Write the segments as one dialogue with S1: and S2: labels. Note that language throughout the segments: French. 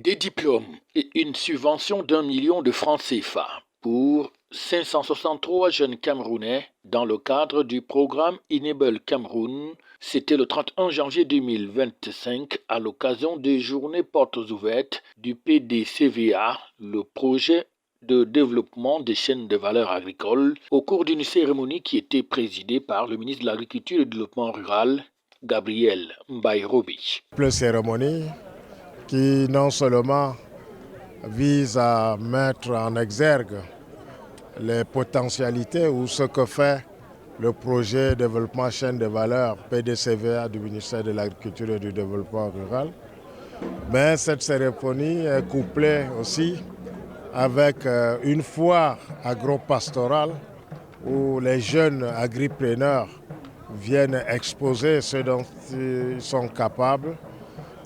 S1: Des diplômes et une subvention d'1 million de francs CFA pour 563 jeunes Camerounais dans le cadre du programme Enable Cameroun. C'était le 31 janvier 2025 à l'occasion des journées portes ouvertes du PDCVA, le projet de développement des chaînes de valeur agricole, au cours d'une cérémonie qui était présidée par le ministre de l'Agriculture et du Développement rural, Gabriel Mbairobi.
S2: Une cérémonie qui non seulement vise à mettre en exergue les potentialités ou ce que fait le projet de développement chaîne de valeur PDCVA du ministère de l'Agriculture et du Développement rural. Mais cette cérémonie est couplée aussi avec une foire agro-pastorale où les jeunes agripreneurs viennent exposer ce dont ils sont capables.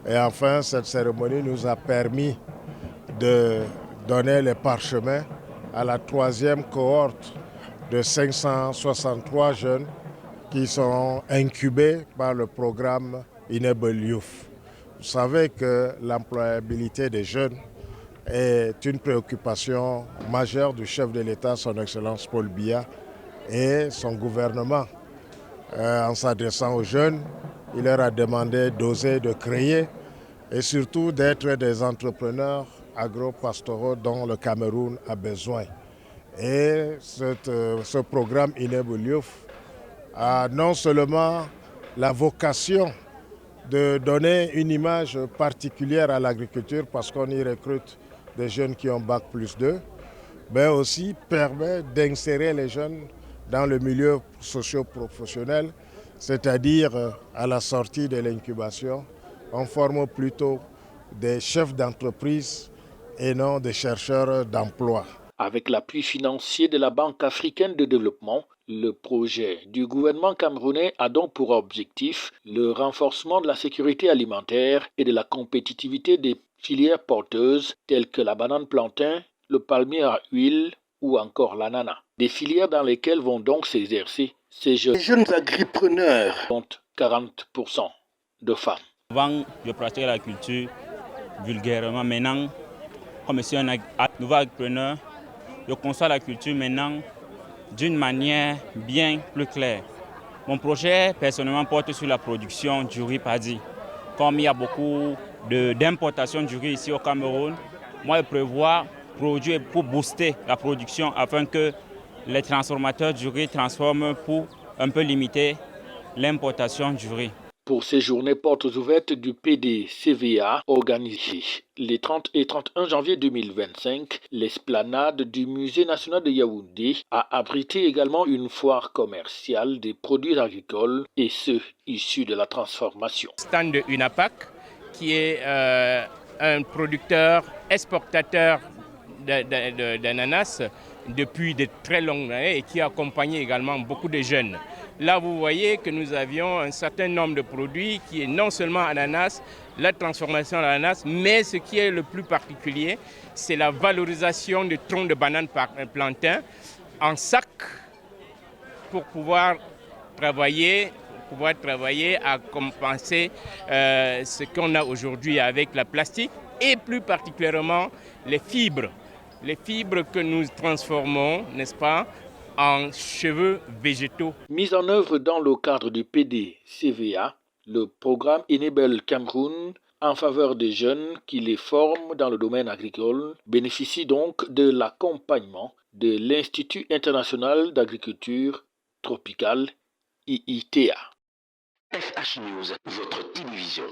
S2: Et enfin, cette cérémonie nous a permis de donner les parchemins à la 3e cohorte de 563 jeunes qui sont incubés par le programme Enable Youth. Vous savez que l'employabilité des jeunes est une préoccupation majeure du chef de l'État, son Excellence Paul Biya, et son gouvernement. En s'adressant aux jeunes, il leur a demandé d'oser, de créer et surtout d'être des entrepreneurs agro-pastoraux dont le Cameroun a besoin. Et ce programme Enable Youth a non seulement la vocation de donner une image particulière à l'agriculture parce qu'on y recrute des jeunes qui ont Bac+2, mais aussi permet d'insérer les jeunes dans le milieu socio-professionnel, c'est-à-dire à la sortie de l'incubation, on forme plutôt des chefs d'entreprise et non des chercheurs d'emploi.
S1: Avec l'appui financier de la Banque africaine de développement, le projet du gouvernement camerounais a donc pour objectif le renforcement de la sécurité alimentaire et de la compétitivité des filières porteuses telles que la banane plantain, le palmier à huile ou encore l'ananas. Des filières dans lesquelles vont donc s'exercer ces jeunes agripreneurs, dont 40% de femmes.
S3: Avant, je pratiquais la culture vulgairement. Maintenant, comme je suis un nouveau agripreneur, je conçois la culture maintenant d'une manière bien plus claire. Mon projet, personnellement, porte sur la production du riz paddy. Comme il y a beaucoup d'importation du riz ici au Cameroun, moi, je prévois produire pour booster la production afin que les transformateurs du riz transforment pour un peu limiter l'importation du riz.
S1: Pour ces journées portes ouvertes du PDCVA organisées les 30 et 31 janvier 2025, l'esplanade du Musée national de Yaoundé a abrité également une foire commerciale des produits agricoles et ceux issus de la transformation.
S4: Stand de UNAPAC, qui est un producteur exportateur d'ananas depuis de très longues années et qui a accompagné également beaucoup de jeunes. Là, vous voyez que nous avions un certain nombre de produits qui est non seulement ananas, la transformation de l'ananas, mais ce qui est le plus particulier, c'est la valorisation du tronc de banane plantain en sac pour pouvoir travailler à compenser ce qu'on a aujourd'hui avec la plastique et plus particulièrement les fibres que nous transformons, n'est-ce pas, en cheveux végétaux.
S1: Mise en œuvre dans le cadre du PDCVA, le programme Enable Cameroun en faveur des jeunes qui les forment dans le domaine agricole bénéficie donc de l'accompagnement de l'Institut international d'agriculture tropicale IITA.
S5: FH News, votre télévision.